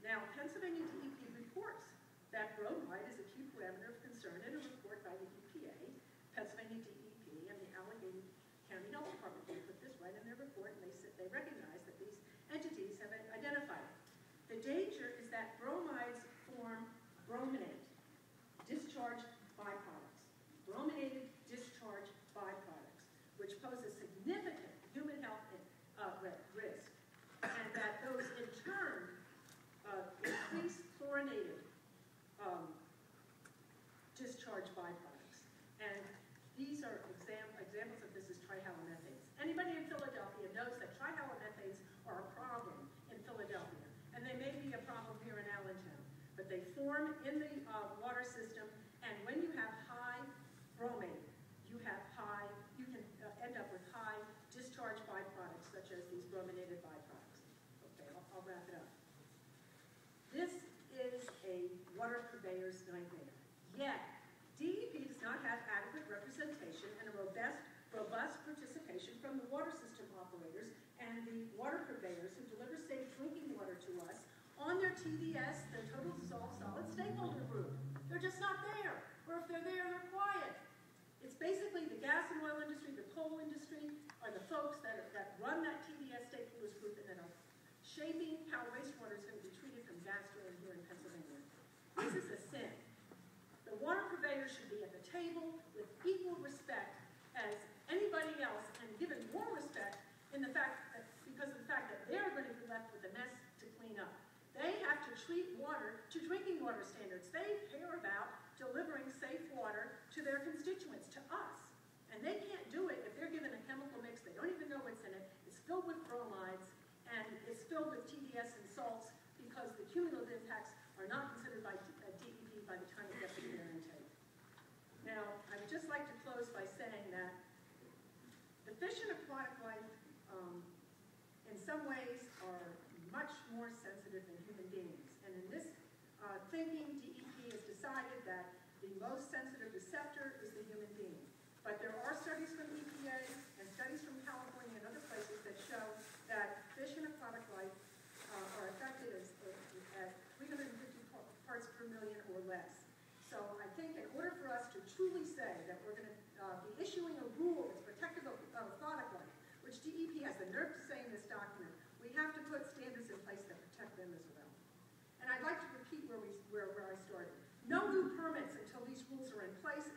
Now, Pennsylvania DEP reports that bromide is a key parameter of concern in a report by the EPA, Pennsylvania DEP, and the Allegheny County Health Department. They put this right in their report, and they recognize that these entities have identified it. The danger is that bromides form brominate, discharge byproducts, brominated discharge byproducts, which pose a significant human health risk, and that those in turn increase fluorinated discharge byproducts. And these are examples of this is trihalomethanes. Anybody in Philadelphia knows that trihalomethanes are a problem in Philadelphia, and they may be a problem here in Allentown, but they form in the water system, and when you have high bromate, you can end up with high discharge byproducts, such as these brominated byproducts. Okay, I'll wrap it up. This is a water purveyor's nightmare. Yet, DEP does not have adequate representation and a robust participation from the water system operators and the water purveyors who deliver safe drinking water to us on their TDS, their Total Dissolved Solid Stakeholder Group. They're just not there. Or if they're there, they're quiet. It's basically the gas and oil industry, the coal industry, are the folks that run that TDS stakeholders group and that are shaping how wastewater is going to be treated from gas drilling here in Pennsylvania. This is a sin. The water purveyors should be at the table with equal respect as anybody else, and given more respect in the fact that, because of the fact that they're going to be left with a mess to clean up. They have to treat water to drinking water standards. They care about delivering safe water to their constituents, to us. And they can't do it if they're given a chemical mix. They don't even know what's in it. It's filled with bromides, and it's filled with TDS and salts because the cumulative impacts are not considered by DEP by the time it gets to their intake. Now, I would just like to close by saying that the fish and aquatic life, in some ways, are much more sensitive than human beings. And in this thinking, DEP has decided that the most sensitive receptor is the human being. But there are studies from EPA and studies from California and other places that show that fish and aquatic life are affected at 350 parts per million or less. So I think in order for us to truly say that we're going to be issuing a rule that's protective of aquatic life, which DEP has the nerve to say in this document, we have to put standards in place that protect them as well. And I'd like to repeat where I started. No new permits until these rules are in place